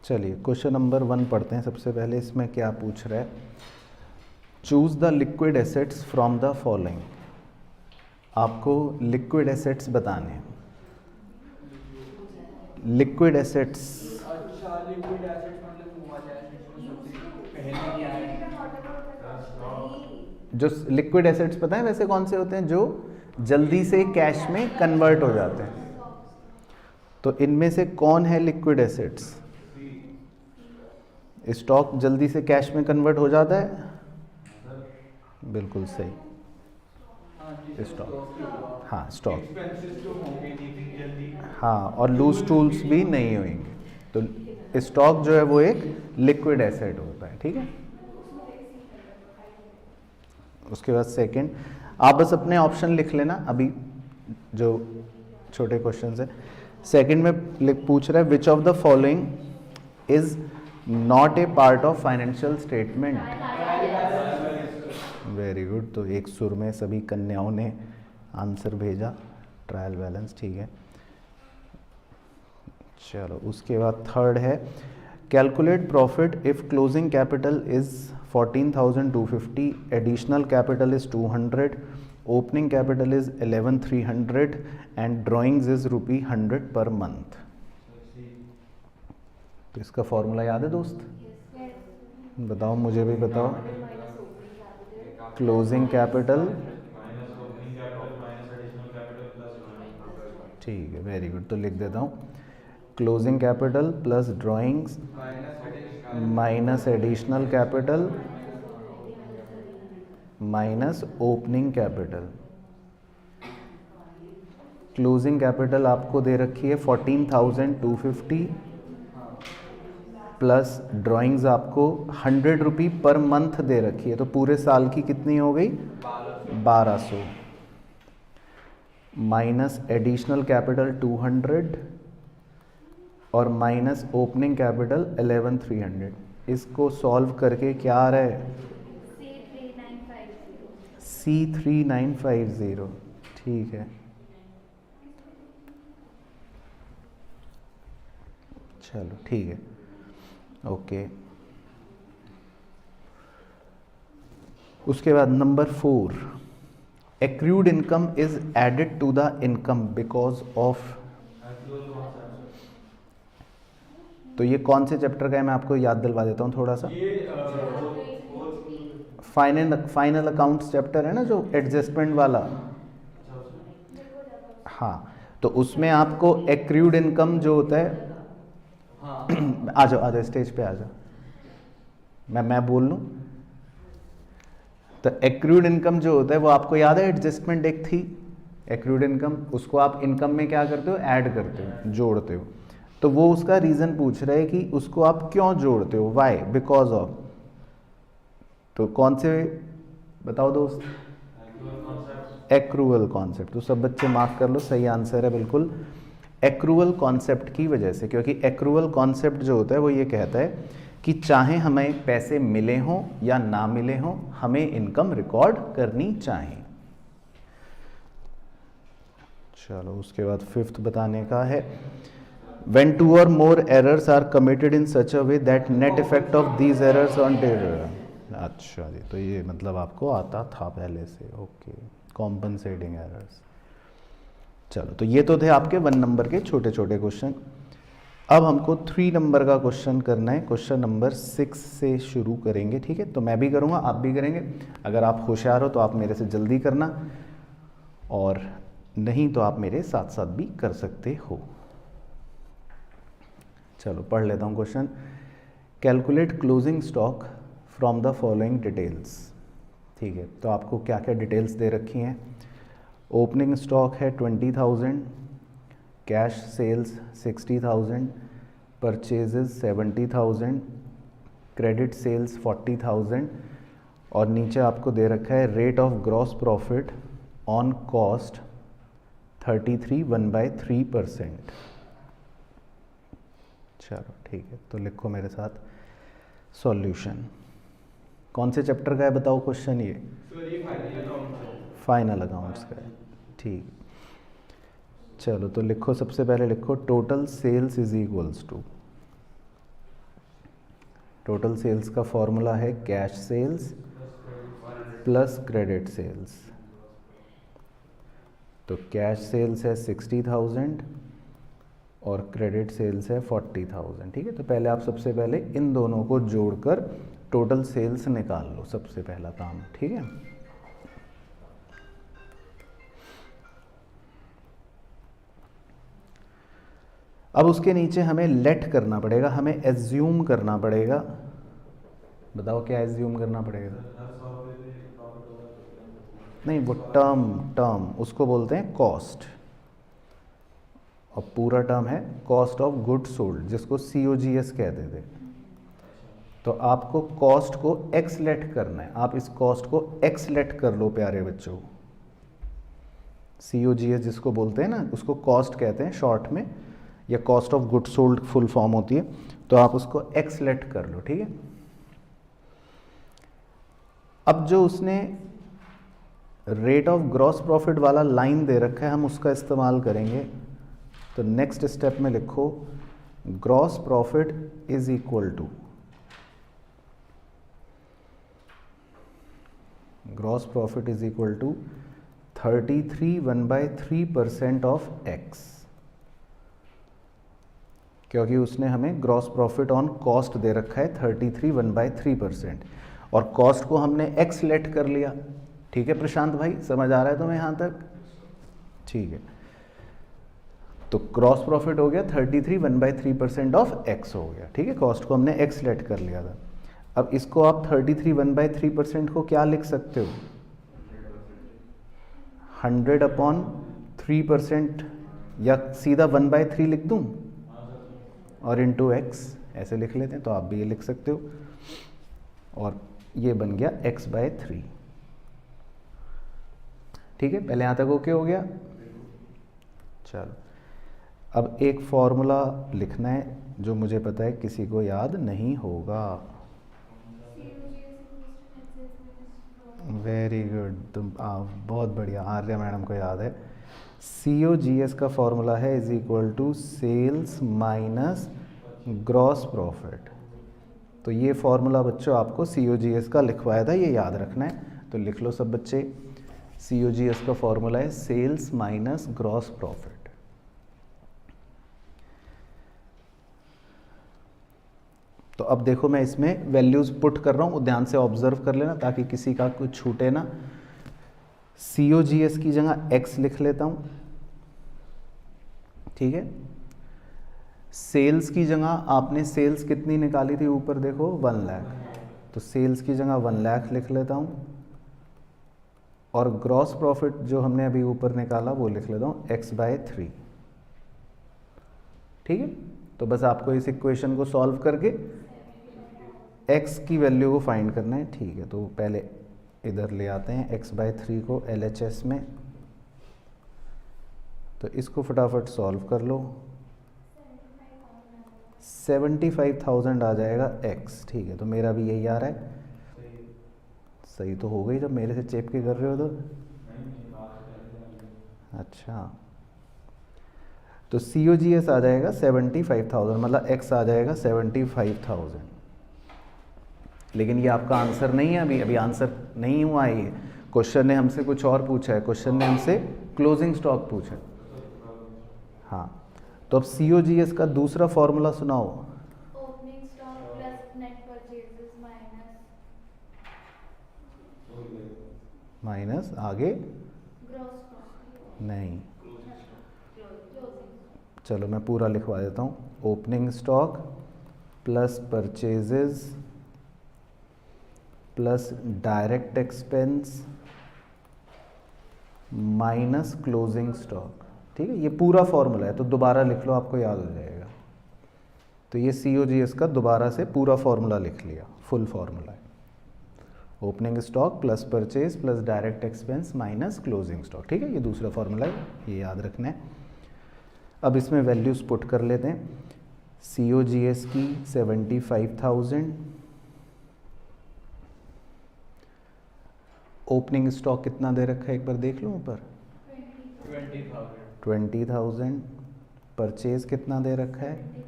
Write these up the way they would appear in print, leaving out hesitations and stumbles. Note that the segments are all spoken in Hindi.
चलिए क्वेश्चन नंबर 1 पढ़ते हैं। सबसे पहले इसमें क्या पूछ रहा है, choose the liquid assets from the following. आपको लिक्विड एसेट्स बताने हैं। लिक्विड एसेट्स, अच्छा लिक्विड एसेट्स मतलब वो वाले एसेट्स में सबसे पहले क्या है? जो लिक्विड एसेट्स पता है वैसे कौन से होते हैं, जो जल्दी से कैश में कन्वर्ट हो जाते हैं। तो इनमें से कौन है लिक्विड एसेट्स? स्टॉक जल्दी से कैश में कन्वर्ट हो जाता है, बिल्कुल सही। स्टॉक, हाँ स्टॉक, एक्सपेंसेस तो होंगे नहीं जल्दी। हाँ, और लूज टूल्स भी नहीं होंगे। तो स्टॉक जो है वो एक लिक्विड एसेट होता है, ठीक है। उसके बाद सेकंड, आप बस अपने ऑप्शन लिख लेना अभी जो छोटे क्वेश्चन है। सेकंड में पूछ रहा है which of the following is not a part of financial statement. Very good, तो एक सुर में सभी कन्याओं ने आंसर भेजा, ट्रायल बैलेंस, ठीक है। चलो उसके बाद थर्ड है, calculate profit if closing capital is 14,250, additional capital is 200, opening capital is 11,300 and drawings is ₹100 per month. तो इसका फॉर्मूला याद है दोस्त? बताओ, मुझे भी बताओ। क्लोजिंग कैपिटल, ठीक है, वेरी गुड। तो लिख देता हूँ, closing capital plus drawings minus additional capital minus opening capital. Closing capital आपको दे रखी है 14,250 प्लस ड्राइंग्स आपको ₹100 पर मंथ दे रखी है, तो पूरे साल की कितनी हो गई? 1200 माइनस एडिशनल कैपिटल 200 और माइनस ओपनिंग कैपिटल 11,300। इसको सॉल्व करके क्या आ रहा है? C3950, ठीक है। चलो ठीक है, ओके। उसके बाद number 4, accrued income is added to the income because of. तो ये कौन से चैप्टर का है, मैं आपको याद दिलवा देता हूँ थोड़ा सा। फाइनल अकाउंट्स चैप्टर है ना, जो एडजस्टमेंट वाला। हाँ, तो उसमें आपको एक्रूड इनकम जो होता है, आ जाओ स्टेज पे आ जाओ, मैं बोल लूँ। तो एक्रूड इनकम जो होता है वो आपको याद है, एडजस्टमेंट एक थी एक्रूड इनकम, उसको आप इनकम में क्या करते हो? ऐड करते हो, जोड़ते हो। तो वो उसका रीज़न पूछ रहा है कि उसको आप क्यों जोड़ते हो, वाई, बिकॉज ऑफ। तो कौन से बताओ दोस्त? Accrual concept. तो सब बच्चे मार्क कर लो, सही आंसर है बिल्कुल, एक्रूअल कॉन्सेप्ट की वजह से। क्योंकि एक्रूअल कॉन्सेप्ट जो होता है वो ये कहता है कि चाहे हमें पैसे मिले हों या ना मिले हों, हमें इनकम रिकॉर्ड करनी चाहिए। चलो उसके बाद फिफ्थ बताने का है, when 2 or more errors are committed in such a way that net effect of these errors on data। अच्छा जी, तो ये मतलब आपको आता था पहले से, ओके, कॉम्पनसेटिंग एरर्स। चलो, तो ये तो थे आपके 1 नंबर के छोटे छोटे क्वेश्चन। अब हमको 3 नंबर का क्वेश्चन करना है। क्वेश्चन नंबर 6 से शुरू करेंगे, ठीक है। तो मैं भी करूँगा, आप भी करेंगे। अगर आप होशियार हो तो आप मेरे से जल्दी करना, और नहीं तो आप मेरे साथ साथ भी कर सकते हो। चलो पढ़ लेता हूँ question. Calculate closing stock from the following details, ठीक है। तो आपको क्या क्या डिटेल्स दे रखी हैं? ओपनिंग स्टॉक है 20,000, cash sales 60,000, purchases 70,000, credit sales 40,000, और नीचे आपको दे रखा है rate of gross profit on cost 33.1/3%। चलो ठीक है, तो लिखो मेरे साथ सॉल्यूशन। कौन से चैप्टर का है बताओ क्वेश्चन? ये फाइनल अकाउंट्स का है, ठीक। चलो तो लिखो, सबसे पहले लिखो total sales is equals to, total sales का फॉर्मूला है cash sales plus credit sales. तो कैश सेल्स है 60,000 और क्रेडिट सेल्स है 40,000। ठीक है, तो पहले आप सबसे पहले इन दोनों को जोड़कर टोटल सेल्स निकाल लो, सबसे पहला काम। ठीक है, अब उसके नीचे हमें लेट करना पड़ेगा, हमें एज्यूम करना पड़ेगा। बताओ क्या एज्यूम करना पड़ेगा? नहीं, वो टर्म उसको बोलते हैं कॉस्ट, और पूरा टर्म है कॉस्ट ऑफ गुड सोल्ड, जिसको COGS कहते थे। तो आपको कॉस्ट को एक्स लेट करना है, आप इस कॉस्ट को एक्स लेट कर लो प्यारे बच्चों। COGS जिसको बोलते हैं ना, उसको कॉस्ट कहते हैं शॉर्ट में, या cost of good sold full form होती है। तो आप उसको एक्स लेट कर लो। ठीक है, अब जो उसने रेट ऑफ ग्रॉस प्रॉफिट वाला लाइन दे रखा है, हम उसका इस्तेमाल करेंगे। तो नेक्स्ट स्टेप में लिखो gross profit is equal to, gross profit is equal to 33 1/3% of x, क्योंकि उसने हमें ग्रॉस प्रॉफिट ऑन कॉस्ट दे रखा है 33 1/3%, और कॉस्ट को हमने एक्स लेट कर लिया। ठीक है प्रशांत भाई, समझ आ रहा है तुम्हें यहाँ तक? ठीक है, तो ग्रॉस प्रॉफिट हो गया 33 1/3% ऑफ एक्स हो गया। ठीक है, कॉस्ट को हमने एक्स लेट कर लिया था। अब इसको आप 33 1/3% को क्या लिख सकते हो? 100/3%, या सीधा 1/3 लिख दूं और इंटू एक्स, ऐसे लिख लेते हैं। तो आप भी ये लिख सकते हो, और ये बन गया x/3। ठीक है, पहले यहाँ तक ओके हो गया। चलो, अब एक फॉर्मूला लिखना है जो मुझे पता है किसी को याद नहीं होगा। वेरी गुड, तुम बहुत बढ़िया, आर्या मैडम को याद है। COGS का फॉर्मूला है is equal to sales minus gross profit. तो ये फॉर्मूला बच्चों आपको COGS का लिखवाया था, ये याद रखना है। तो लिख लो सब बच्चे, COGS का फॉर्मूला है सेल्स माइनस ग्रॉस प्रॉफिट। तो अब देखो मैं इसमें वैल्यूज पुट कर रहा हूँ, ध्यान से ऑब्जर्व कर लेना ताकि किसी का कुछ छूटे ना। COGS की जगह x लिख लेता हूँ। ठीक है, सेल्स की जगह आपने सेल्स कितनी निकाली थी, ऊपर देखो 1 लाख, तो सेल्स की जगह 1 लाख लिख लेता हूँ। और ग्रॉस प्रॉफिट जो हमने अभी ऊपर निकाला वो लिख लेता हूँ x/3। ठीक है, तो बस आपको इस इक्वेशन को सॉल्व करके x की वैल्यू को फाइंड करना है। ठीक है, तो पहले इधर ले आते हैं x/3 को LHS में, तो इसको फटाफट सॉल्व कर लो। 75,000 आ जाएगा x। ठीक है, तो मेरा भी यही आ रहा है। सही तो हो गई जब मेरे से चेप के कर रहे हो तो। अच्छा, तो COGS आ जाएगा 75,000, मतलब x आ जाएगा 75,000। लेकिन ये आपका आंसर नहीं है, अभी आंसर नहीं हुआ है। ये क्वेश्चन ने हमसे कुछ और पूछा है, क्वेश्चन ने हमसे क्लोजिंग स्टॉक पूछा। हाँ, तो अब COGS का दूसरा फॉर्मूला सुनाओ। Opening stock plus net purchases minus आगे ग्रॉस प्रॉफिट। नहीं, क्लोजिंग। चलो मैं पूरा लिखवा देता हूँ। Opening stock plus purchases plus direct expense minus closing stock. ठीक है, ये पूरा फॉर्मूला है, तो दोबारा लिख लो, आपको याद हो जाएगा। तो ये COGS का दोबारा से पूरा फॉर्मूला लिख लिया, फुल फॉर्मूला है। Opening stock plus purchase plus direct expense minus closing stock. ठीक है, ये दूसरा फॉर्मूला है, ये याद रखना है। अब इसमें वैल्यूज पुट कर लेते हैं। COGS की 75,000, ओपनिंग स्टॉक कितना दे रखा है एक बार देख लो ऊपर, 20,000। परचेज कितना दे रखा है,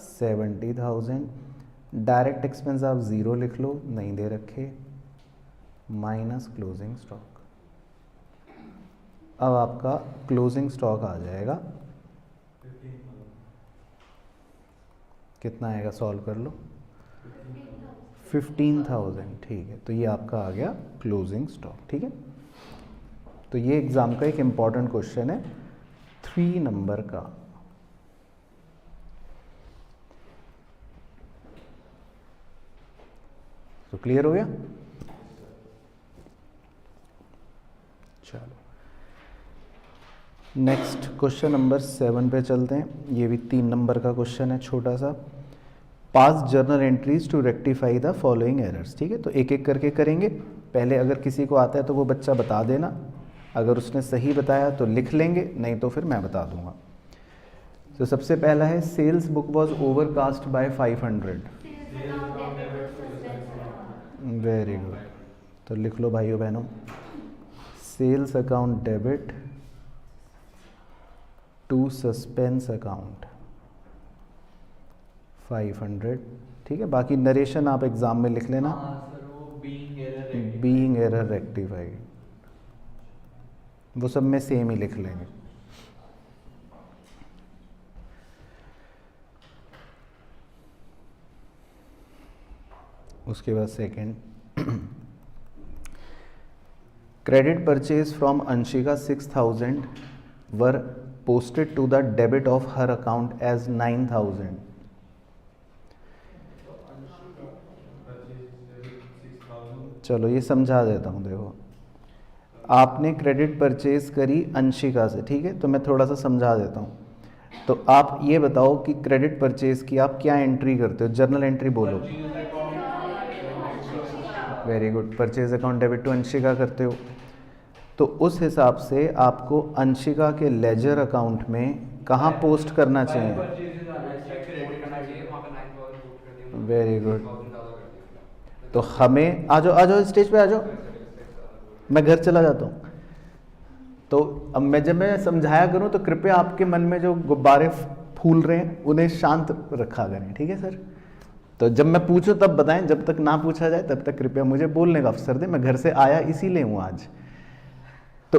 70,000। डायरेक्ट एक्सपेंस आप 0 लिख लो, नहीं दे रखे, माइनस क्लोजिंग स्टॉक। अब आपका क्लोजिंग स्टॉक आ जाएगा, कितना आएगा सॉल्व कर लो, 15,000। ठीक है, तो ये आपका आ गया क्लोजिंग स्टॉक। ठीक है, तो ये एग्जाम का एक इम्पॉर्टेंट क्वेश्चन है 3 नंबर का। तो क्लियर हो गया? चलो नेक्स्ट क्वेश्चन नंबर 7 पे चलते हैं। ये भी 3 नंबर का क्वेश्चन है छोटा सा। Pass journal entries to rectify the following errors. ठीक है, तो एक एक करके करेंगे। पहले अगर किसी को आता है तो वो बच्चा बता देना, अगर उसने सही बताया तो लिख लेंगे, नहीं तो फिर मैं बता दूंगा। तो सबसे पहला है sales book was overcast by 500। Very good, तो लिख लो भाइयों बहनों, sales account debit to suspense account 500। ठीक है, बाकी नरेशन आप एग्जाम में लिख लेना, सर वो बीइंग बीइंग एरर रेक्टिफाइड, वो सब में सेम ही लिख लेंगे। उसके बाद second, credit purchase from Anshika 6,000 were posted to the debit of her account as 9,000। चलो ये समझा देता हूँ। देखो, आपने क्रेडिट परचेज करी अंशिका से, ठीक है, तो मैं थोड़ा सा समझा देता हूँ। तो आप ये बताओ कि क्रेडिट परचेज की आप क्या एंट्री करते हो, जर्नल एंट्री बोलो। Very good, purchase account debit to Anshika करते हो, तो उस हिसाब से आपको अंशिका के लेजर अकाउंट में कहाँ पोस्ट करना चाहिए। वेरी गुड, तो हमें आ जाओ स्टेज पे आ जाओ, मैं घर चला जाता हूँ। तो अब जब मैं समझाया करूँ तो कृपया आपके मन में जो गुब्बारे फूल रहे हैं उन्हें शांत रखा करें, ठीक है सर। तो जब मैं पूछूं तब बताएं, जब तक ना पूछा जाए तब तक कृपया मुझे बोलने का अवसर दें। मैं घर से आया इसीलिए हूँ आज। तो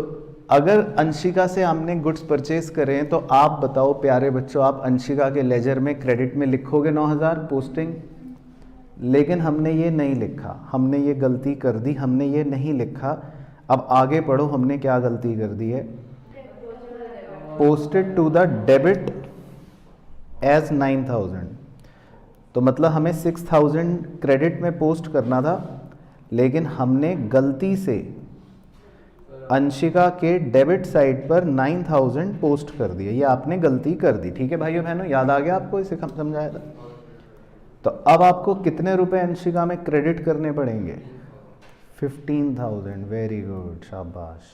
अगर अंशिका से हमने गुड्स परचेज करें तो आप बताओ प्यारे बच्चों, आप अंशिका के लेजर में क्रेडिट में लिखोगे 9,000 पोस्टिंग, लेकिन हमने ये नहीं लिखा, हमने ये गलती कर दी, हमने ये नहीं लिखा। अब आगे पढ़ो, हमने क्या गलती कर दी है, posted to the debit as 9,000। तो मतलब हमें 6,000 क्रेडिट में पोस्ट करना था, लेकिन हमने गलती से अंशिका के डेबिट साइड पर 9,000 पोस्ट कर दिया। ये आपने गलती कर दी, ठीक है भाइयों बहनों, याद आ गया आपको, इसे समझाया था। तो अब आपको कितने रुपए अंशिका में क्रेडिट करने पड़ेंगे, 15,000। वेरी गुड, शाबाश।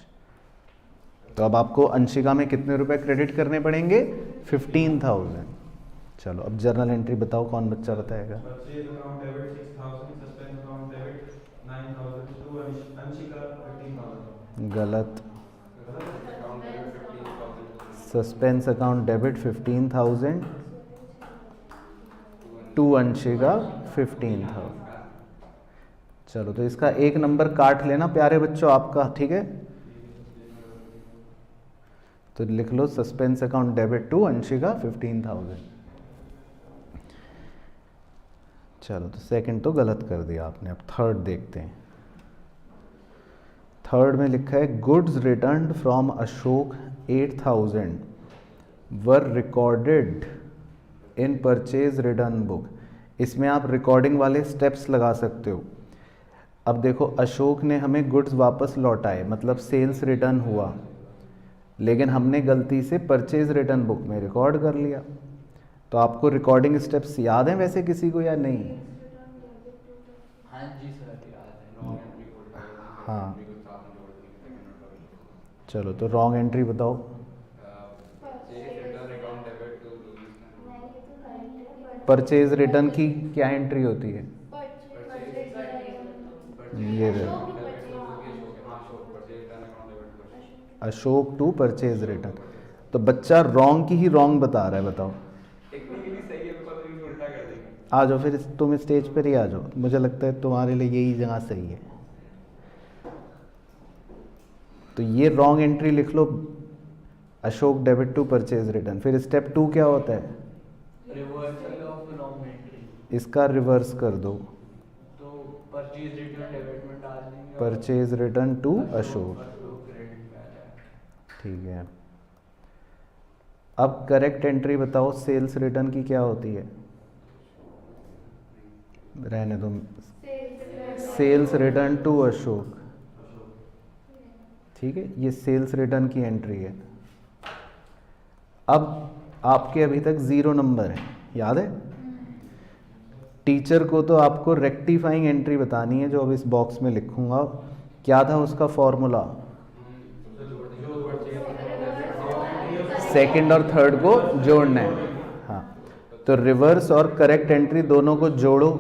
तो अब आपको अंशिका में कितने रुपए क्रेडिट करने पड़ेंगे, 15,000। चलो अब जर्नल एंट्री बताओ, कौन बच्चा बताएगा। Purchase account debit 6,000, suspense account debit 9,000 to Anshika 15,000। गलत, suspense account debit 15,000 to Anshika 15,000। चलो तो इसका एक नंबर काट लेना प्यारे बच्चों आपका, ठीक है। तो लिख लो suspense account debit to Anshika 15,000। चलो तो सेकंड तो गलत कर दिया आपने, अब थर्ड देखते हैं। थर्ड में लिखा है goods returned from Ashok 8,000 were recorded in purchase return book. इसमें आप रिकॉर्डिंग वाले स्टेप्स लगा सकते हो। अब देखो, अशोक ने हमें गुड्स वापस लौटाए, मतलब सेल्स रिटर्न हुआ, लेकिन हमने गलती से परचेज रिटर्न बुक में रिकॉर्ड कर लिया। तो आपको रिकॉर्डिंग स्टेप्स याद हैं वैसे किसी को या नहीं? हाँ जी सर, याद है। हाँ, चलो तो रॉन्ग एंट्री बताओ। परचेज रिटर्न की क्या एंट्री होती है? ये अशोक टू परचेज रिटर्न। तो बच्चा रॉन्ग की ही रॉन्ग बता रहा है, बताओ। टेक्निकली सही सही है, पता नहीं उल्टा कर देंगे। आ जाओ फिर, तुम स्टेज पर ही आ जाओ, मुझे लगता है तुम्हारे लिए यही जगह सही है। तो ये रॉन्ग एंट्री लिख लो, Ashok debit to purchase return. फिर स्टेप 2 क्या होता है? Reversal of wrong entry. इसका रिवर्स कर दो, तो परचेज रिटर्न डेबिट में डाल देंगे। Purchase return to Ashok. Credit में आ जाएगा। ठीक है, अब करेक्ट एंट्री बताओ सेल्स रिटर्न की क्या होती है? रहने दो, सेल्स रिटर्न टू अशोक। ठीक है, ये सेल्स रिटर्न की एंट्री है। अब आपके अभी तक 0 नंबर है, याद है? टीचर को तो आपको रेक्टिफाइंग एंट्री बतानी है, जो अब इस बॉक्स में लिखूंगा। क्या था उसका फॉर्मूला? सेकंड और थर्ड को जोड़ना है। हाँ, तो रिवर्स और करेक्ट एंट्री दोनों को जोड़ो,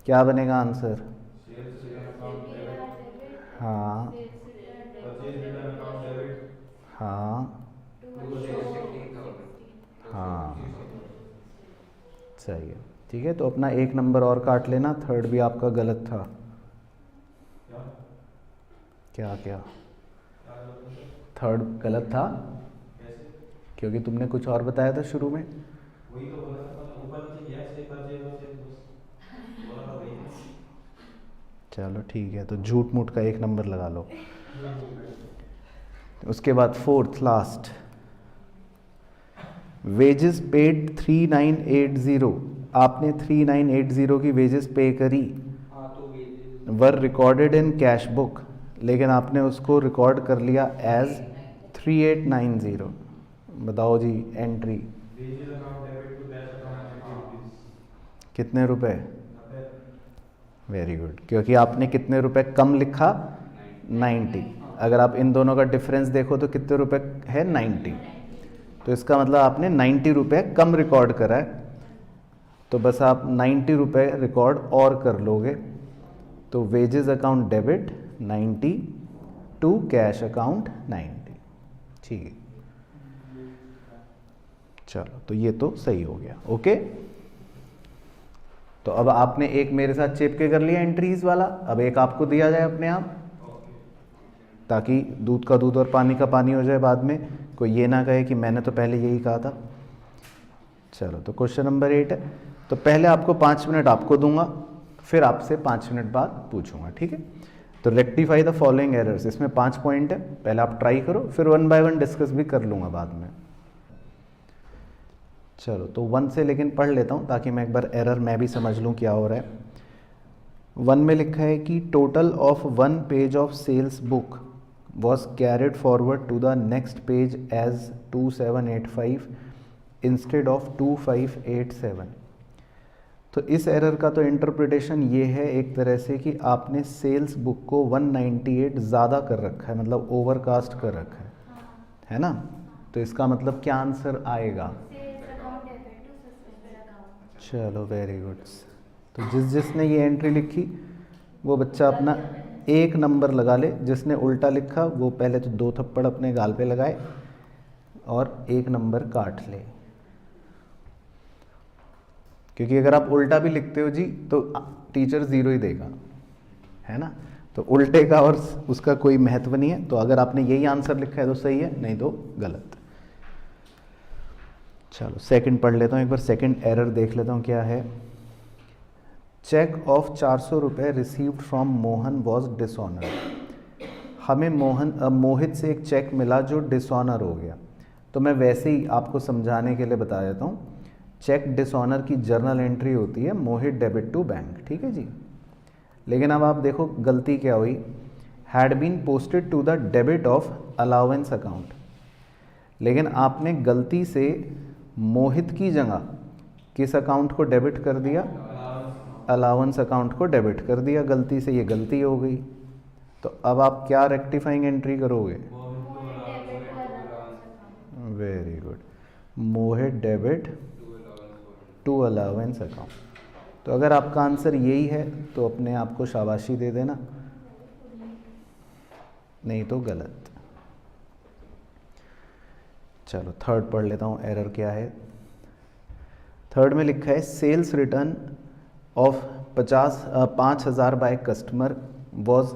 क्या बनेगा आंसर? हाँ हाँ हाँ, सही है। ठीक है, तो अपना 1 नंबर और काट लेना, थर्ड भी आपका गलत था। क्या क्या? थर्ड गलत था क्योंकि तुमने कुछ और बताया था शुरू में। वही तो बोला था, ऊपर नीचे किया, से परचेज और सेल्स बस बोला था वही है। चलो ठीक है, तो झूठ मूठ का 1 नंबर लगा लो। उसके बाद 4th लास्ट, वेजेस पेड 3980। आपने 3980 की वेजेस पे करी, हाँ, तो wages were recorded in cash book, लेकिन आपने उसको रिकॉर्ड कर लिया एज 3890। बताओ जी entry wages account debit to cash account rupees कितने रुपए? 90। वेरी गुड, क्योंकि आपने कितने रुपए कम लिखा? 90। अगर आप इन दोनों का डिफरेंस देखो तो कितने रुपए है? 90। तो इसका मतलब आपने 90 रुपये कम रिकॉर्ड करा है, तो बस आप 90 रुपये रिकॉर्ड और कर लोगे। तो wages account debit 90 to cash account 90। ठीक है, चलो तो ये तो सही हो गया। ओके, तो अब आपने एक मेरे साथ चिपके कर लिया एंट्रीज वाला, अब एक आपको दिया जाए अपने आप, ताकि दूध का दूध और पानी का पानी हो जाए बाद में, कोई ये ना कहे कि मैंने तो पहले यही कहा था। चलो, तो क्वेश्चन नंबर 8 है। तो पहले आपको 5 मिनट आपको दूंगा, फिर आपसे 5 मिनट बाद पूछूंगा, ठीक है? तो रेक्टिफाई द फॉलोइंग एरर्स, इसमें 5 पॉइंट है, पहले आप ट्राई करो, फिर 1 बाय 1 डिस्कस भी कर लूंगा बाद में। चलो, तो 1 से लेकिन पढ़ लेता हूँ ताकि मैं एक बार एरर मैं भी समझ लूँ क्या हो रहा है। 1 में लिखा है कि total of 1 page of sales book was carried forward to the next page as 2785 instead of 2587। तो इस एरर का तो इंटरप्रिटेशन ये है एक तरह से कि आपने सेल्स बुक को 198 ज़्यादा कर रखा है, मतलब ओवरकास्ट कर रखा है ना? तो इसका मतलब क्या आंसर आएगा? चलो, वेरी गुड। तो जिसने ये एंट्री लिखी वो बच्चा अपना 1 नंबर लगा ले, जिसने उल्टा लिखा वो पहले तो 2 थप्पड़ अपने गाल पे लगाए और 1 नंबर काट ले, क्योंकि अगर आप उल्टा भी लिखते हो जी तो टीचर 0 ही देगा, है ना? तो उल्टे का और उसका कोई महत्व नहीं है। तो अगर आपने यही आंसर लिखा है तो सही है, नहीं तो गलत। चलो, सेकंड पढ़ लेता हूँ एक बार, सेकंड एरर देख लेता हूँ क्या है। चेक ऑफ 400 रुपये received from Mohan was dishonour. हमें मोहित से एक चेक मिला जो डिसऑनर हो गया। तो मैं वैसे ही आपको समझाने के लिए बता देता हूँ, चेक डिसऑनर की जर्नल एंट्री होती है मोहित डेबिट टू बैंक, ठीक है जी। लेकिन अब आप देखो गलती क्या हुई, had been posted to the debit of allowance account, लेकिन आपने गलती से मोहित की जगह किस अकाउंट को डेबिट कर दिया? अलाउंस अकाउट को डेबिट कर दिया गलती से, ये गलती हो गई। तो अब आप क्या रेक्टिफाइंग एंट्री करोगे? Very good, Mohit debit to allowance account. तो अगर आपका आंसर यही है तो अपने आप को शाबाशी दे देना, नहीं तो गलत। चलो, थर्ड पढ़ लेता हूँ, एरर क्या है। थर्ड में लिखा है sales return of 5,000 by customer was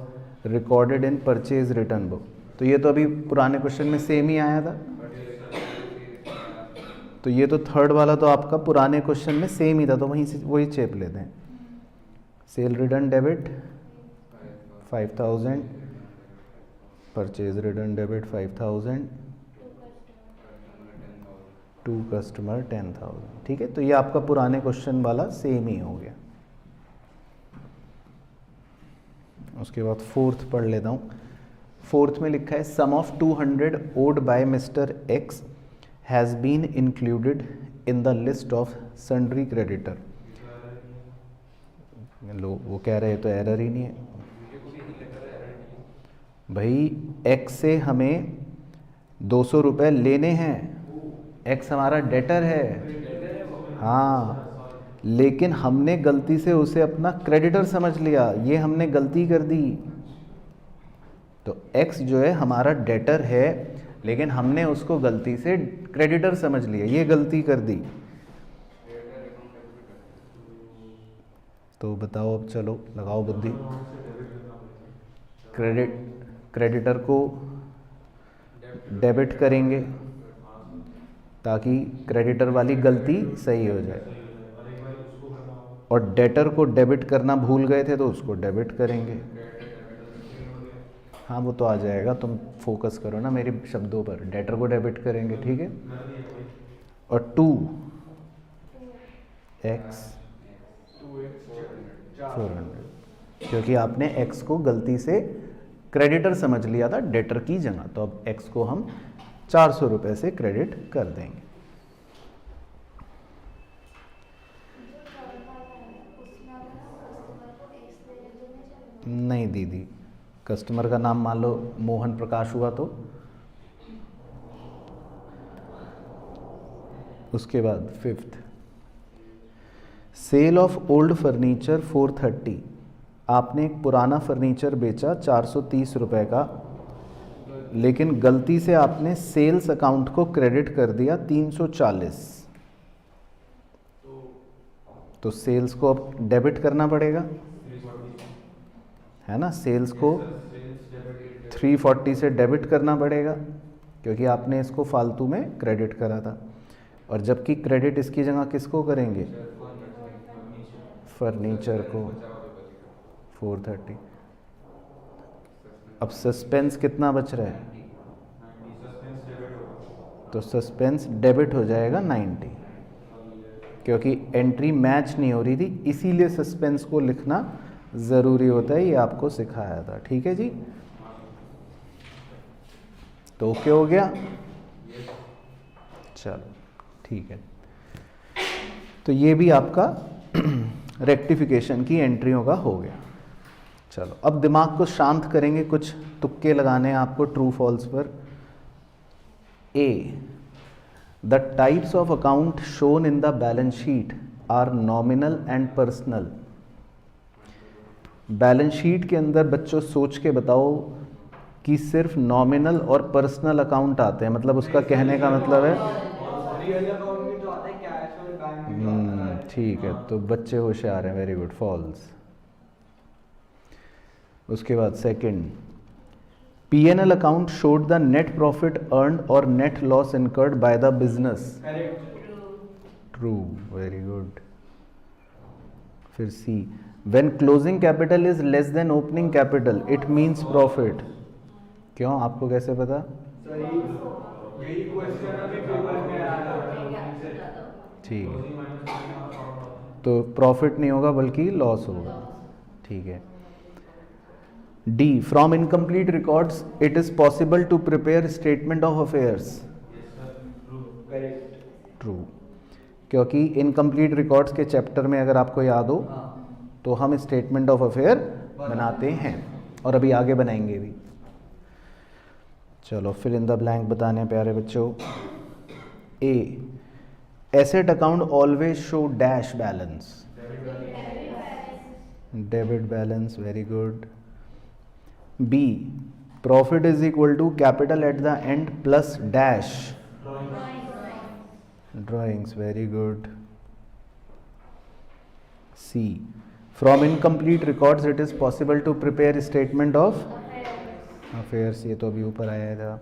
recorded in purchase return book. तो ये तो अभी पुराने क्वेश्चन में सेम ही आया था, तो ये तो थर्ड वाला तो आपका पुराने क्वेश्चन में सेम ही था, तो वहीं से वही चेप लेते हैं। Sale return debit 5,000, purchase return debit 5,000, to customer 10,000। ठीक है, तो ये आपका पुराने क्वेश्चन वाला सेम ही हो गया। उसके बाद फोर्थ पढ़ लेता हूँ। फोर्थ में लिखा है sum of 200 owed by Mr X has been included in the list of sundry creditor. लो वो कह रहे हैं तो एरर ही नहीं है भाई। एक्स से हमें 200 रुपये लेने हैं, एक्स हमारा डेटर है, हाँ, लेकिन हमने गलती से उसे अपना क्रेडिटर समझ लिया, ये हमने गलती कर दी। तो एक्स जो है हमारा डेटर है, लेकिन हमने उसको गलती से क्रेडिटर समझ लिया, ये गलती कर दी। तो बताओ अब, चलो लगाओ बुद्धि। क्रेडिटर को डेबिट करेंगे ताकि क्रेडिटर वाली गलती सही हो जाए, और डेटर को डेबिट करना भूल गए थे तो उसको डेबिट करेंगे। हाँ वो तो आ जाएगा, तुम फोकस करो ना मेरे शब्दों पर। डेटर को डेबिट करेंगे, ठीक है। और 2x 400, क्योंकि आपने x को गलती से क्रेडिटर समझ लिया था डेटर की जगह, तो अब x को हम 400 रुपये से क्रेडिट कर देंगे। नहीं दीदी, कस्टमर का नाम मान लो मोहन प्रकाश हुआ तो उसके बाद fifth, sale of old furniture 430। आपने एक पुराना फर्नीचर बेचा 430 रुपये का, लेकिन गलती से आपने सेल्स अकाउंट को क्रेडिट कर दिया 340। तो सेल्स को अब डेबिट करना पड़ेगा, है ना। सेल्स को 340 से डेबिट करना पड़ेगा, क्योंकि आपने इसको फालतू में क्रेडिट करा था। और जबकि क्रेडिट इसकी जगह किसको करेंगे, फर्नीचर को 430। अब सस्पेंस कितना बच रहा है, तो सस्पेंस डेबिट हो जाएगा 90, क्योंकि एंट्री मैच नहीं हो रही थी, इसीलिए सस्पेंस को लिखना ज़रूरी होता है, ये आपको सिखाया था। ठीक है जी, तो ओके हो गया, चलो ठीक है। तो ये भी आपका रेक्टिफिकेशन की एंट्रियों का हो गया। चलो अब दिमाग को शांत करेंगे, कुछ तुक्के लगाने हैं आपको ट्रू फॉल्स पर। A, the types of account shown in the balance sheet are nominal and personal. Balance sheet के अंदर बच्चों सोच के बताओ कि सिर्फ नॉमिनल और पर्सनल अकाउंट आते हैं, मतलब उसका कहने का मतलब है रियल अकाउंट भी तो आता है, कैश और बैंक भी तो आता है। ठीक है, तो बच्चे होशियार हैं, वेरी गुड, फॉल्स। उसके बाद second, P&L account showed the net profit earned or net loss incurred by the business. True, very good. फिर C, when closing capital is less than opening capital it means profit. क्यों, आपको कैसे पता? सही, यही क्वेश्चन अभी पेपर में आया था। ठीक है, तो प्रॉफिट नहीं होगा बल्कि लॉस होगा। ठीक है। D, from incomplete records it is possible to prepare statement of affairs. True, क्योंकि इनकम्प्लीट रिकॉर्ड्स के चैप्टर में अगर आपको याद हो तो हम स्टेटमेंट ऑफ अफेयर बनाते हैं, और अभी आगे बनाएंगे भी। चलो फिर इन द ब्लैंक बताने प्यारे बच्चों। A, asset account always show dash balance. Debit balance, very good. B, profit is equal to capital at the end plus dash. Drawings, very good. C, from incomplete records it is possible to prepare statement of affairs, ये तो अभी ऊपर आया था।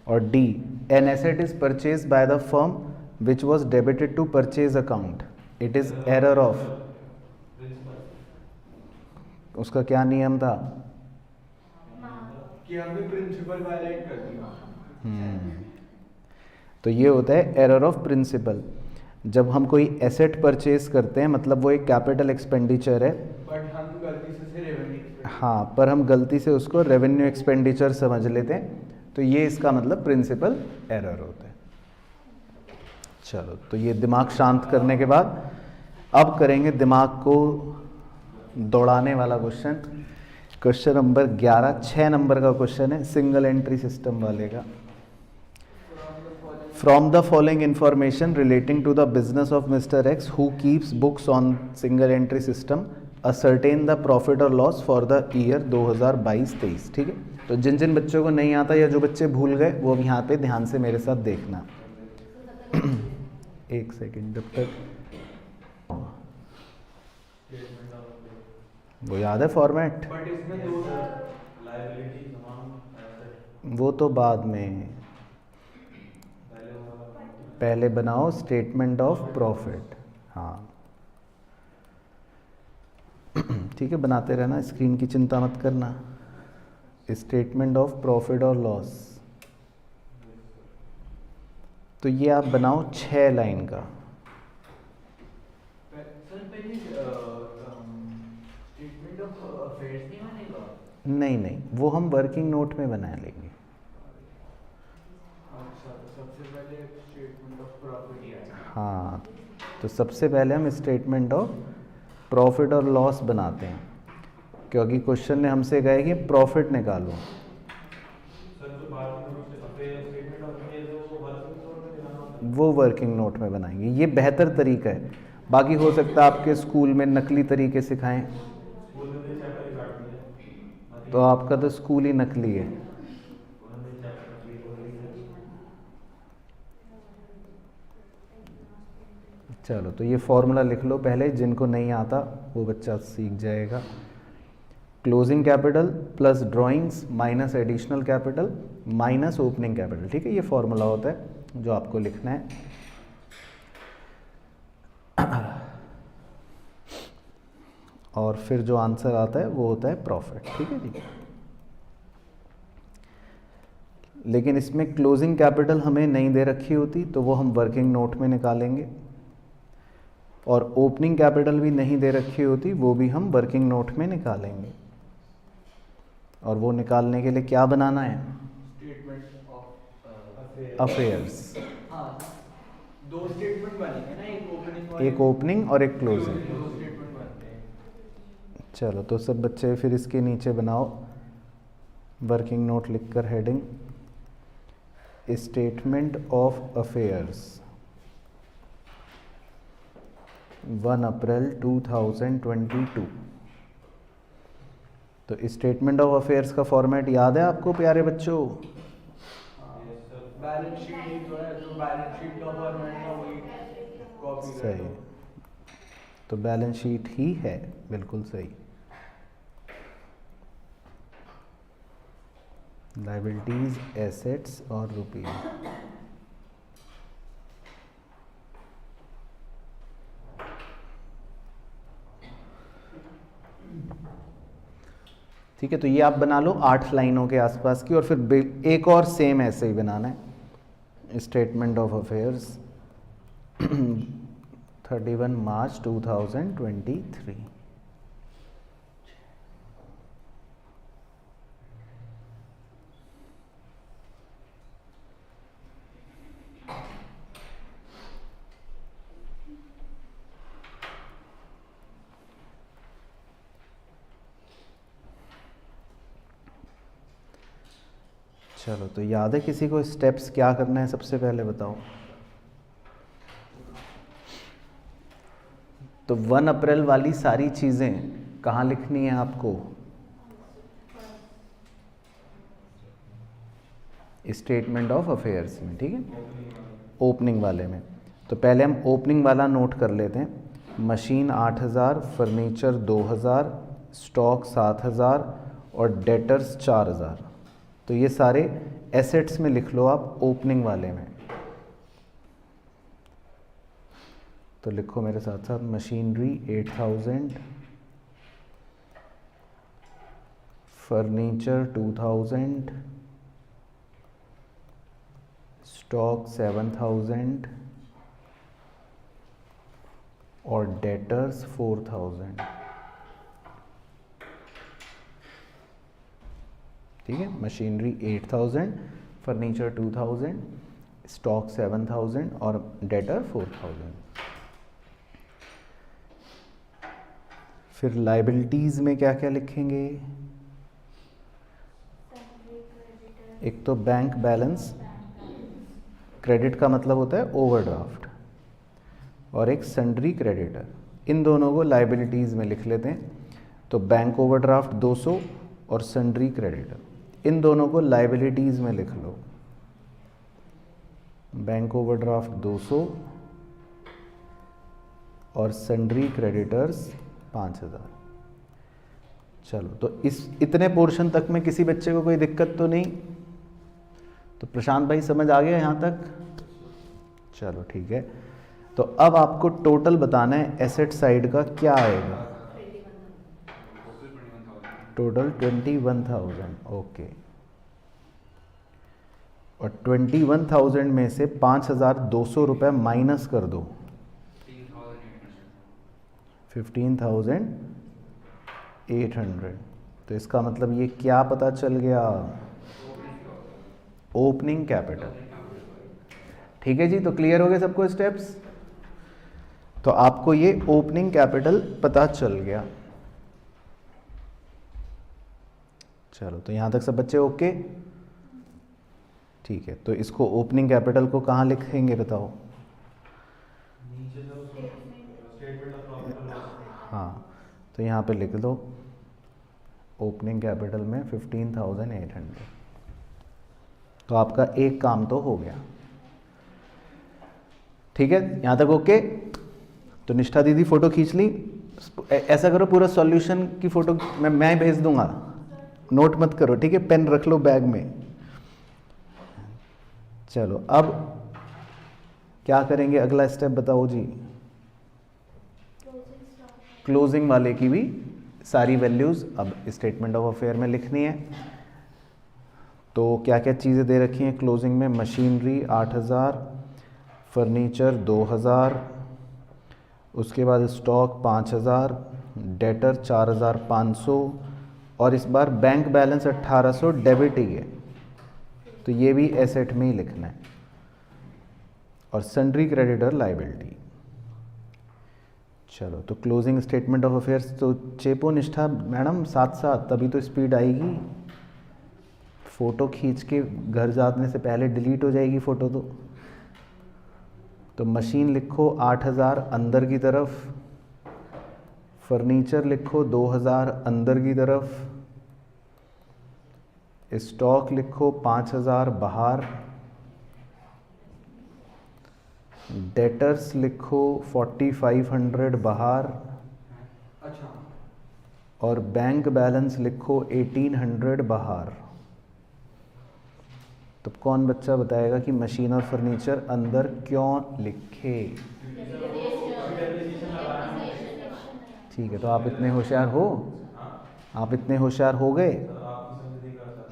और D, an asset is purchase by the firm which was debited to purchase account, it is error of, उसका क्या नियम था? कि हमने प्रिंसिपल वायलेट कर दिया। तो ये होता है एरर ऑफ प्रिंसिपल। जब हम कोई एसेट परचेज करते हैं मतलब वो एक कैपिटल एक्सपेंडिचर है, बट हम गलती से रेवेन्यू, हाँ, पर हम गलती से उसको रेवेन्यू एक्सपेंडिचर समझ लेते हैं, तो ये इसका मतलब प्रिंसिपल एरर होता है। चलो, तो ये दिमाग शांत करने के बाद अब करेंगे दिमाग को दौड़ाने वाला क्वेश्चन। क्वेश्चन नंबर 11, 6 नंबर का क्वेश्चन है सिंगल एंट्री सिस्टम वाले का। From the following information relating to the business of mister X who keeps books on single entry system ascertain the profit और लॉस फॉर द ईयर 2022-23। ठीक है, तो जिन जिन बच्चों को नहीं आता या जो बच्चे भूल गए वो अब यहाँ पे ध्यान से मेरे साथ देखना। एक सेकेंड, जब तक वो याद है फॉर्मेट, बट इसमें दो लायबिलिटी तमाम वो तो बाद में, पहले बनाओ स्टेटमेंट ऑफ प्रॉफिट। हाँ ठीक है, बनाते रहना, स्क्रीन की चिंता मत करना। स्टेटमेंट ऑफ प्रॉफिट और लॉस, तो ये आप बनाओ 6 लाइन का। सर पहले स्टेटमेंट ऑफ अफेयर्स नहीं बनेगा? नहीं, वो हम वर्किंग नोट में बना लेंगे। अच्छा, तो सबसे पहले स्टेटमेंट ऑफ प्रॉफिट है। हाँ, तो सबसे पहले हम स्टेटमेंट ऑफ प्रॉफिट और लॉस बनाते हैं, क्योंकि क्वेश्चन ने हमसे कहा है कि प्रॉफिट निकालो। सर जो बात स्टेटमेंट ऑफ अफेयर्स है वो वर्किंग नोट में दिखाना होता है। वो वर्किंग नोट में बनाएंगे, ये बेहतर तरीका है। बाकी हो सकता है आपके स्कूल में नकली तरीके सिखाएं, स्कूल में भी चैप्टर ही काट दिए, तो आपका तो स्कूल ही नकली है। उन्होंने चैप्टर कंप्लीट हो गई है। चलो, तो ये फॉर्मूला लिख लो पहले, जिनको नहीं आता वो बच्चा सीख जाएगा। Closing capital plus drawings minus additional capital minus opening capital. ठीक है, ये फॉर्मूला होता है जो आपको लिखना है। और फिर जो आंसर आता है वो होता है प्रॉफिट। ठीक है जी, लेकिन इसमें क्लोजिंग कैपिटल हमें नहीं दे रखी होती तो वो हम वर्किंग नोट में निकालेंगे, और ओपनिंग कैपिटल भी नहीं दे रखी होती वो भी हम वर्किंग नोट में निकालेंगे। और वो निकालने के लिए क्या बनाना है? Statement of affairs. हाँ, दो स्टेटमेंट बनेंगे ना, एक ओपनिंग और एक ओपनिंग और एक क्लोजिंग। दो स्टेटमेंट बनते हैं। चलो, तो सब बच्चे फिर इसके नीचे बनाओ वर्किंग नोट लिखकर हेडिंग स्टेटमेंट ऑफ अफेयर्स 1 अप्रैल 2022। तो स्टेटमेंट ऑफ अफेयर्स का फॉर्मेट याद है आपको प्यारे बच्चों? बैलेंस शीट ही तो है, तो बैलेंस शीट का फॉर्मेट है वही कॉपी कर सही, दो। तो बैलेंस शीट ही है, बिल्कुल सही। लायबिलिटीज, एसेट्स और रुपीज। ठीक है, तो ये आप बना लो 8 लाइनों के आसपास की, और फिर एक और सेम ऐसे ही बनाना है स्टेटमेंट ऑफ अफेयर्स 31 मार्च 2023। चलो, तो याद है किसी को स्टेप्स क्या करना है? सबसे पहले बताओ। तो 1 अप्रैल वाली सारी चीज़ें कहाँ लिखनी है आपको? स्टेटमेंट ऑफ अफेयर्स में। ठीक है, ओपनिंग वाले में। तो पहले हम ओपनिंग वाला नोट कर लेते हैं। मशीन 8,000, फर्नीचर 2,000, स्टॉक 7,000 और डेटर्स 4,000। तो ये सारे एसेट्स में लिख लो आप, ओपनिंग वाले में। तो लिखो मेरे साथ साथ, मशीनरी 8,000, फर्नीचर 2,000, स्टॉक 7,000 और डेटर्स 4,000। ठीक है, मशीनरी 8,000, फर्नीचर 2,000, स्टॉक 7,000 और डेटर 4,000। फिर लाइबिलिटीज़ में क्या क्या लिखेंगे? एक तो बैंक बैलेंस, क्रेडिट का मतलब होता है ओवरड्राफ्ट, और एक सन्ड्री क्रेडिटर। इन दोनों को लाइबिलिटीज़ में लिख लेते हैं। तो बैंक ओवरड्राफ्ट 200 और सन्ड्री क्रेडिटर, इन दोनों को लाइबिलिटीज़ में लिख लो। बैंक ओवरड्राफ्ट 200 और सन्ड्री क्रेडिटर्स 5,000। चलो, तो इस इतने पोर्शन तक में किसी बच्चे को कोई दिक्कत तो नहीं? तो प्रशांत भाई समझ आ गया यहाँ तक? चलो ठीक है। तो अब आपको टोटल बताना है एसेट साइड का क्या आएगा। टोटल 21,000। ओके, और 21,000 में से 5,200 रुपये माइनस कर दो, 15,800। तो इसका मतलब ये क्या पता चल गया? Opening capital. ठीक है जी, तो क्लियर हो गए सबको स्टेप्स? तो आपको ये ओपनिंग कैपिटल पता चल गया। चलो, तो यहां तक सब बच्चे ओके? ठीक है, तो इसको ओपनिंग कैपिटल को कहाँ लिखेंगे बताओ? नीचे जो स्टेटमेंट ऑफ प्रॉफिट और लॉस। हाँ, तो यहाँ पे लिख दो ओपनिंग कैपिटल में 15,800। तो आपका एक काम तो हो गया। ठीक है, यहाँ तक ओके? तो निष्ठा दीदी फोटो खींच ली। ऐसा करो, पूरा सॉल्यूशन की फोटो मैं भेज दूंगा, नोट मत करो, ठीक है? पेन रख लो बैग में। चलो, अब क्या करेंगे? अगला स्टेप बताओ जी। क्लोजिंग वाले की भी सारी वैल्यूज अब स्टेटमेंट ऑफ अफेयर में लिखनी है। तो क्या क्या चीज़ें दे रखी हैं क्लोजिंग में? मशीनरी 8,000, फर्नीचर 2,000, उसके बाद स्टॉक 5,000, डेटर 4,500 और इस बार बैंक बैलेंस 1,800 डेबिट ही है, तो ये भी एसेट में ही लिखना है। और सन्ड्री क्रेडिटर लाइबिलिटी। चलो, तो क्लोजिंग स्टेटमेंट ऑफ अफेयर्स तो चेपो निष्ठा मैडम साथ साथ, तभी तो स्पीड आएगी। फ़ोटो खींच के घर जाने से पहले डिलीट हो जाएगी फ़ोटो तो मशीन लिखो 8,000 अंदर की तरफ, फर्नीचर लिखो 2,000 अंदर की तरफ, स्टॉक लिखो 5,000 बाहर, डेटर्स लिखो 4,500 बाहर, अच्छा, और बैंक बैलेंस लिखो 1,800 बाहर। तो कौन बच्चा बताएगा कि मशीन और फर्नीचर अंदर क्यों लिखे? ठीक है, तो आप इतने होशियार हो? आप इतने होशियार हो गए?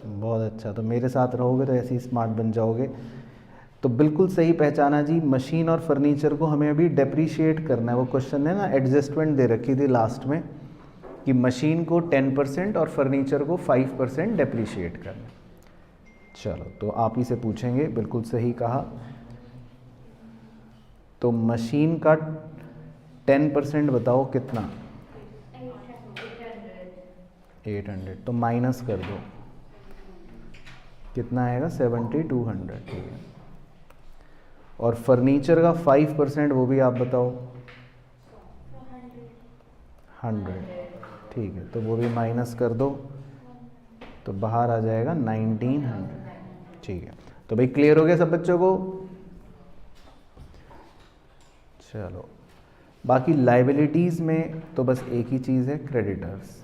बहुत अच्छा, तो मेरे साथ रहोगे तो ऐसे ही स्मार्ट बन जाओगे। तो बिल्कुल सही पहचाना जी। मशीन और फर्नीचर को हमें अभी डेप्रीशिएट करना है। वो क्वेश्चन है ना, एडजस्टमेंट दे रखी थी लास्ट में कि मशीन को 10% और फर्नीचर को 5% डेप्रीशिएट करना। चलो, तो आप ही से पूछेंगे, बिल्कुल सही कहा। तो मशीन का 10% बताओ कितना? 800। तो माइनस कर दो, कितना आएगा? 7,200। ठीक है, और फर्नीचर का 5% वो भी आप बताओ। 100। ठीक है, तो वो भी माइनस कर दो, तो बाहर आ जाएगा 1,900। ठीक है, तो भाई क्लियर हो गया सब बच्चों को? चलो, बाकी लाइबिलिटीज़ में तो बस एक ही चीज़ है, क्रेडिटर्स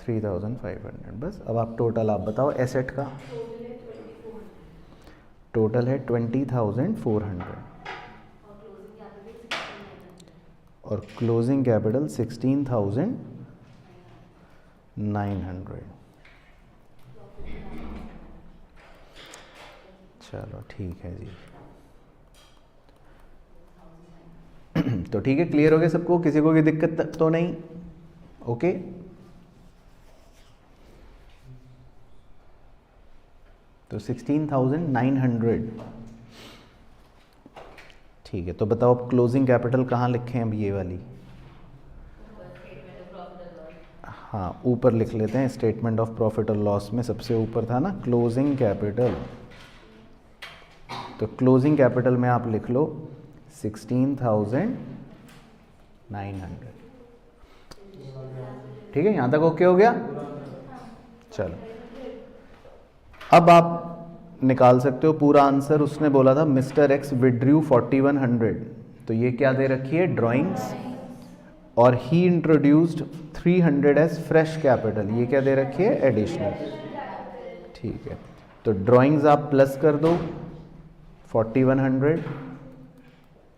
3500। बस अब आप टोटल आप बताओ एसेट का। टोटल है 20,400 और क्लोजिंग कैपिटल 16,900। चलो ठीक है जी। तो ठीक है, क्लियर हो गया सबको, किसी को कोई दिक्कत तो नहीं? ओके तो 16,900। ठीक है, तो बताओ अब क्लोजिंग कैपिटल कहाँ लिखें अब ये वाली? हाँ ऊपर लिख लेते हैं, स्टेटमेंट ऑफ प्रॉफिट और लॉस में सबसे ऊपर था ना क्लोजिंग कैपिटल। तो क्लोजिंग कैपिटल में आप लिख लो 16,900। ठीक है, यहाँ तक ओके हो गया? चलो अब आप निकाल सकते हो पूरा आंसर। उसने बोला था मिस्टर एक्स विड्रू 4100, तो ये क्या दे रखी है? ड्राइंग्स। और ही इंट्रोड्यूस्ड 300 एज फ्रेश कैपिटल, ये क्या दे रखी है? एडिशनल। ठीक है, तो ड्राइंग्स आप प्लस कर दो 4100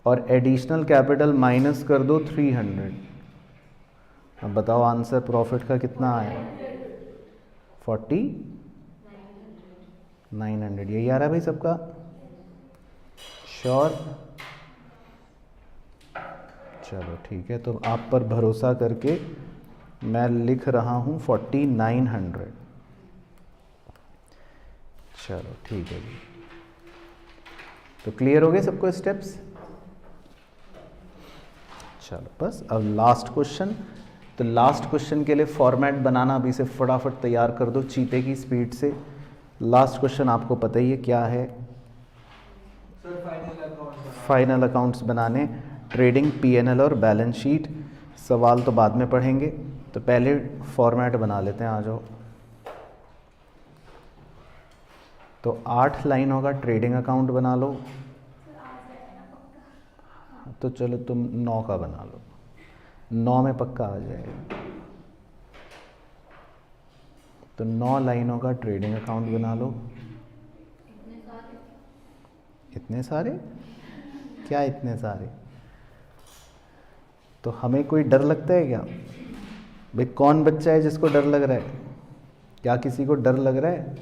और एडिशनल कैपिटल माइनस कर दो 300। अब बताओ आंसर प्रॉफिट का कितना आया? 4900। यही आ रहा है भाई सबका? श्योर? चलो ठीक है, तो आप पर भरोसा करके मैं लिख रहा हूँ 4900। चलो ठीक है जी। तो क्लियर हो गए सबको स्टेप्स? चलो बस अब लास्ट क्वेश्चन। तो लास्ट क्वेश्चन के लिए फॉर्मेट बनाना अभी से फटाफट तैयार कर दो चीते की स्पीड से। लास्ट क्वेश्चन आपको पता ही है क्या है? सर फाइनल अकाउंट्स बनाने, ट्रेडिंग, पीएनएल और बैलेंस शीट। सवाल तो बाद में पढ़ेंगे, तो पहले फॉर्मेट बना लेते हैं। आ जाओ। तो 8 लाइनों का ट्रेडिंग अकाउंट बना लो। तो चलो तुम 9 का बना लो, 9 में पक्का आ जाएगा। तो 9 लाइनों का ट्रेडिंग अकाउंट बना लो। इतने सारे? क्या इतने सारे? तो हमें कोई डर लगता है क्या भाई? कौन बच्चा है जिसको डर लग रहा है? क्या किसी को डर लग रहा है?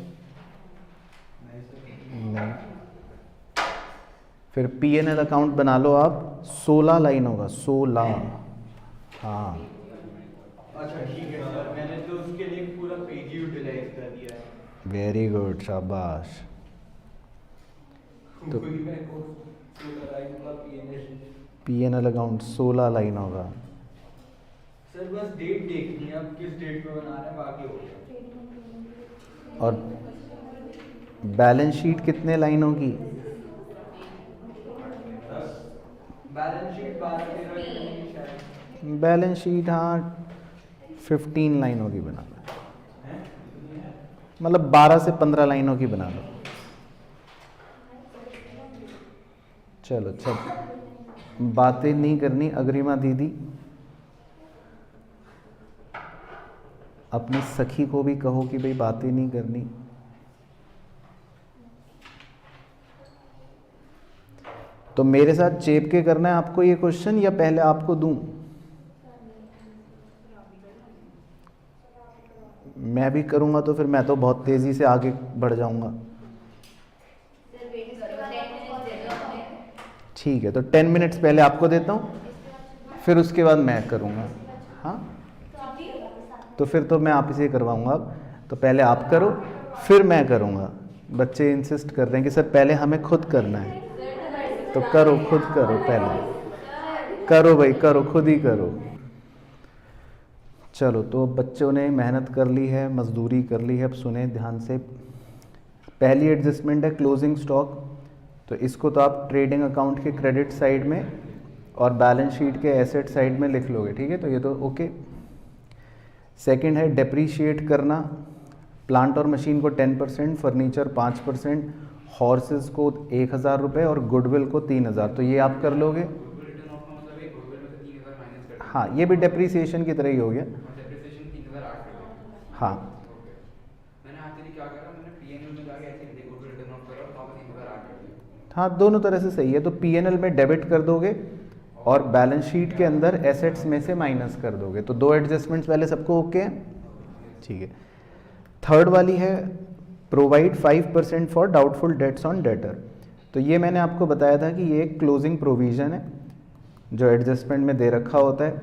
नहीं। फिर पीएनएल अकाउंट बना लो आप, 16 लाइन होगा, 16। हाँ अच्छा ठीक है सर, मैंने तो उसके लिए पूरा पेज ही यूटिलाइज कर दिया है। वेरी गुड, शाबाश। तो कोई मैं को लगाऊंगा पीएनएल अकाउंट 16 लाइन होगा। सर बस डेट देखनी है, अब किस डेट पे बना रहे हैं, बाकी हो गया। और बैलेंस शीट कितने लाइन होगी? बैलेंस शीट 12-13 की शायद। बैलेंस शीट हाँ 15 लाइनों की बना लो, मतलब 12 से 15 लाइनों की बना लो। चलो अच्छा, बातें नहीं करनी अग्रिमा दीदी। अपनी सखी को भी कहो कि भाई बातें नहीं करनी। तो मेरे साथ चेप के करना है आपको ये क्वेश्चन, या पहले आपको दूं? मैं भी करूंगा तो फिर मैं तो बहुत तेजी से आगे बढ़ जाऊंगा। ठीक है, तो 10 मिनट्स पहले आपको देता हूँ, फिर उसके बाद मैं करूँगा। हाँ तो फिर तो मैं आप इसे करवाऊँगा। अब तो पहले आप करो फिर मैं करूँगा। बच्चे इंसिस्ट कर रहे हैं कि सर पहले हमें खुद करना है, तो करो, खुद करो, पहले करो भाई, करो, खुद ही करो। चलो, तो बच्चों ने मेहनत कर ली है, मजदूरी कर ली है। अब सुने ध्यान से। पहली एडजस्टमेंट है क्लोजिंग स्टॉक, तो इसको तो आप ट्रेडिंग अकाउंट के क्रेडिट साइड में और बैलेंस शीट के एसेट साइड में लिख लोगे। ठीक है, तो ये तो ओके। सेकंड है डेप्रीशिएट करना, प्लांट और मशीन को 10%, फर्नीचर 5%, हॉर्सेस को 1000 रुपये और गुडविल को 3000। तो ये आप कर लोगे। हाँ ये भी डेप्रिसिएशन की तरह ही हो गया। डेप्रिसिएशन 3008 कर दिया। हाँ मैंने एक्चुअली क्या करा, मैंने पीएनएल में जाके ऐसे देखो फिर रिटर्न ऑफ करा और वहाँ पे 3008 कर दिया। हाँ दोनों तरह से सही है। तो पीएनएल में डेबिट कर दोगे और बैलेंस शीट के अंदर एसेट्स में से माइनस कर दोगे। तो दो एडजस्टमेंट्स पहले सबको ओके हैं, ठीक है। थर्ड वाली है provide 5% for doubtful debts on debtor. तो ये मैंने आपको बताया था कि ये एक क्लोजिंग प्रोविज़न है जो एडजस्टमेंट में दे रखा होता है।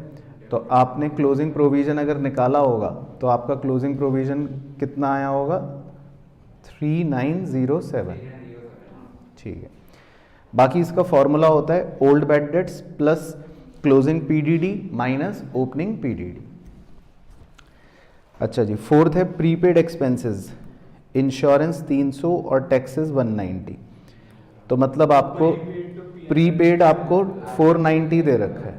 तो आपने क्लोजिंग प्रोविज़न अगर निकाला होगा तो आपका क्लोजिंग प्रोविज़न कितना आया होगा, 3907, ठीक है। बाकी इसका फॉर्मूला होता है old bad debts plus closing PDD minus opening PDD. अच्छा जी, फोर्थ है प्रीपेड एक्सपेंसेस, इंश्योरेंस 300 और टैक्सेस 190। तो मतलब आपको प्रीपेड आपको 490 दे रखा है।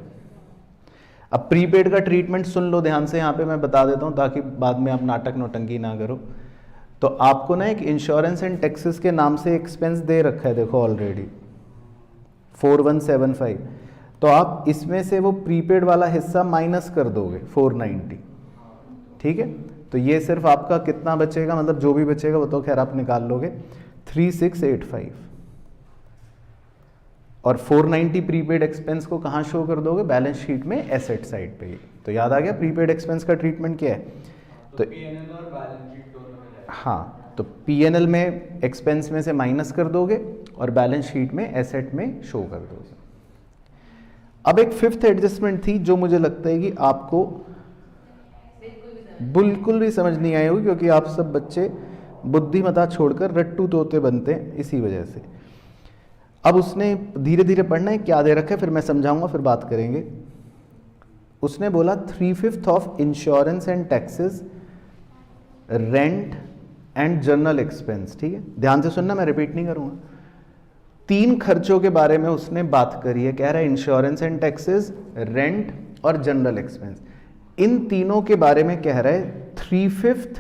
अब प्रीपेड का ट्रीटमेंट सुन लो ध्यान से, यहाँ पे मैं बता देता हूँ ताकि बाद में आप नाटक नौटंकी ना करो। तो आपको ना एक इंश्योरेंस एंड टैक्सेस के नाम से एक्सपेंस दे रखा है, देखो ऑलरेडी 4175। तो आप इसमें से वो प्रीपेड वाला हिस्सा माइनस कर दोगे 490, ठीक है। तो ये सिर्फ आपका कितना बचेगा, मतलब जो भी बचेगा वो तो खैर आप निकाल लोगे, 3685। और 490 प्रीपेड एक्सपेंस को कहाँ शो कर दोगे, बैलेंस शीट में एसेट साइड पे ही। तो याद आ गया प्रीपेड एक्सपेंस का ट्रीटमेंट क्या है। तो पीएनएल और बैलेंस शीट दोनों में जाएगा। हाँ, तो पीएनएल में एक्सपेंस में से माइनस कर दोगे और बैलेंस शीट में एसेट में शो कर दोगे। अब एक फिफ्थ एडजस्टमेंट थी जो मुझे लगता है कि आपको बिल्कुल भी समझ नहीं आई होगी, क्योंकि आप सब बच्चे बुद्धिमता छोड़कर रट्टू तोते बनते हैं इसी वजह से। अब उसने धीरे धीरे पढ़ना है, क्या दे रखा है फिर मैं समझाऊंगा, फिर बात करेंगे। उसने बोला 3/5 of insurance and taxes, rent and general expense, ठीक है। ध्यान से सुनना, मैं रिपीट नहीं करूंगा। 3 खर्चों के बारे में उसने बात करी है, कह रहा है इंश्योरेंस एंड टैक्सेस, रेंट और जनरल एक्सपेंस। इन तीनों के बारे में कह रहा है 3/5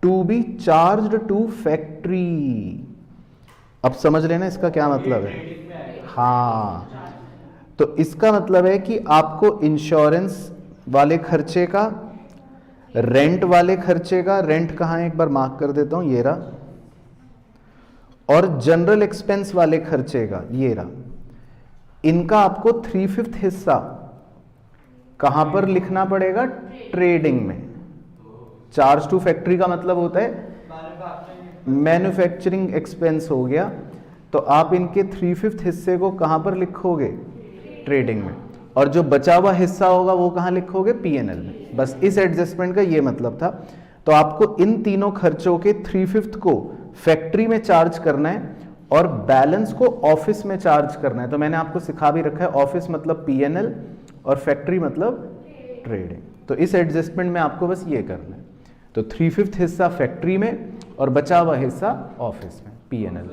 to be charged to factory. अब समझ लेना इसका क्या मतलब है। हाँ, तो इसका मतलब है कि आपको इंश्योरेंस वाले खर्चे का, रेंट वाले खर्चे का, रेंट कहाँ है एक बार मार्क कर देता हूं, ये रहा, और जनरल एक्सपेंस वाले खर्चे का ये रहा, इनका आपको 3/5 हिस्सा कहां पर लिखना पड़ेगा, ट्रेडिंग में। चार्ज टू फैक्ट्री का मतलब होता है मैन्युफैक्चरिंग एक्सपेंस हो गया। तो आप इनके 3/5 हिस्से को कहां पर लिखोगे, ट्रेडिंग में, और जो बचा हुआ हिस्सा होगा वो कहां लिखोगे, पीएनएल में। बस इस एडजस्टमेंट का ये मतलब था। तो आपको इन तीनों खर्चों के 3/5 को फैक्ट्री में चार्ज करना है और बैलेंस को ऑफिस में चार्ज करना है। तो मैंने आपको सिखा भी रखा है, ऑफिस मतलब पीएनएल और फैक्ट्री मतलब ट्रेडिंग। तो इस एडजस्टमेंट में आपको बस ये करना है। तो 3/5 हिस्सा फैक्ट्री में और बचा हुआ हिस्सा ऑफिस में, पीएनएल।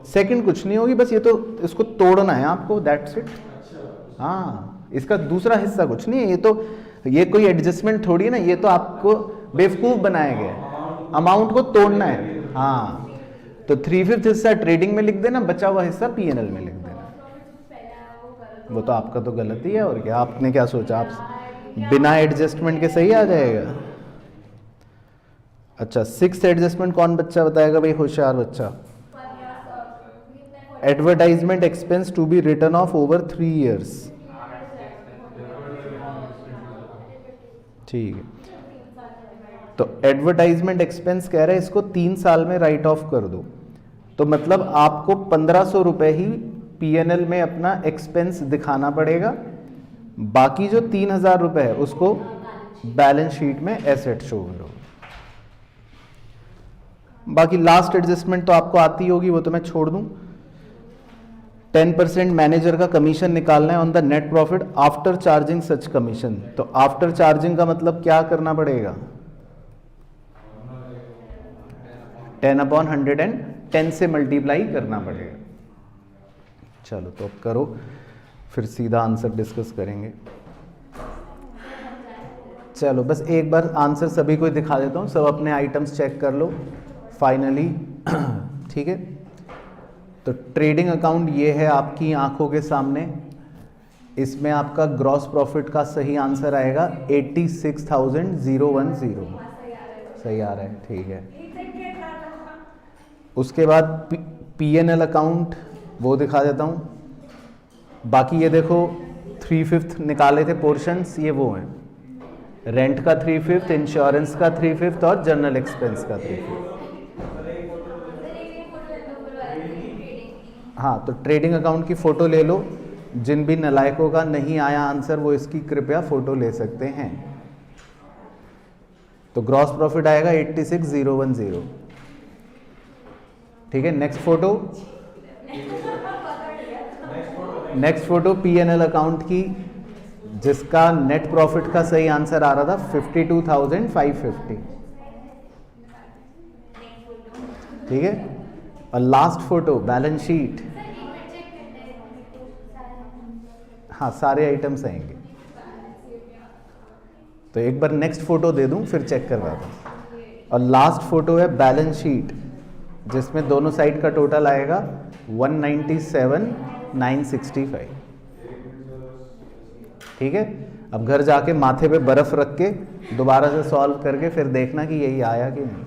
सेकंड कुछ नहीं होगी, बस ये तो इसको तोड़ना है आपको, दैट्स इट। हाँ, इसका दूसरा हिस्सा कुछ नहीं है। ये कोई एडजस्टमेंट थोड़ी है ना, ये तो आपको बेवकूफ बनाया गया है, अमाउंट को तोड़ना है। हाँ, तो 3/5 हिस्सा ट्रेडिंग में लिख देना, बचा हुआ हिस्सा पीएनएल में लिख देना। वो तो आपका तो गलत ही है, और क्या आपने क्या सोचा, आप बिना एडजस्टमेंट के सही आ जाएगा। अच्छा, 6th एडजस्टमेंट कौन बच्चा बताएगा भाई, होशियार बच्चा। Advertisement expense to be written off over 3 years, ठीक है। तो एडवर्टाइजमेंट एक्सपेंस कह रहे हैं इसको 3 साल में राइट ऑफ कर दो। तो मतलब आपको 1500 रुपए ही पीएनएल में अपना एक्सपेंस दिखाना पड़ेगा, बाकी जो 3000 रुपए है उसको बैलेंस शीट में एसेट शो करो। बाकी लास्ट एडजस्टमेंट तो आपको आती होगी, वो तो मैं छोड़ दूं। 10% मैनेजर का कमीशन निकालना है on the net profit after charging such commission. तो आफ्टर चार्जिंग का मतलब क्या करना पड़ेगा, 10/110 से मल्टीप्लाई करना पड़ेगा। चलो तो अब करो, फिर सीधा आंसर डिस्कस करेंगे। चलो बस एक बार आंसर सभी को दिखा देता हूँ, सब अपने आइटम्स चेक कर लो फाइनली, ठीक है। तो ट्रेडिंग अकाउंट ये है आपकी आंखों के सामने। इसमें आपका ग्रॉस प्रॉफिट का सही आंसर आएगा 86,010। सही आ रहा है, ठीक है। उसके बाद P&L अकाउंट वो दिखा देता हूँ। बाकी ये देखो 3/5 निकाले थे पोर्शंस, ये वो हैं। रेंट का 3/5, इंश्योरेंस का 3/5 और जनरल एक्सपेंस का 3/5। हाँ, तो ट्रेडिंग अकाउंट की फ़ोटो ले लो। जिन भी नलायकों का नहीं आया आंसर वो इसकी कृपया फ़ोटो ले सकते हैं। तो ग्रॉस प्रॉफिट आएगा 86,010। ठीक है, next photo. Next photo P&L account की, जिसका नेट प्रॉफिट का सही आंसर आ रहा था 52,550। ठीक है, और लास्ट फोटो बैलेंस शीट। हाँ, सारे आइटम्स आएंगे। तो एक बार नेक्स्ट फोटो दे दूं फिर चेक करवा दूं। और लास्ट फोटो है बैलेंस शीट, जिसमें दोनों साइड का टोटल आएगा 197,965। ठीक है, अब घर जाके माथे पे बर्फ रख के दोबारा से सॉल्व करके फिर देखना कि यही आया कि नहीं।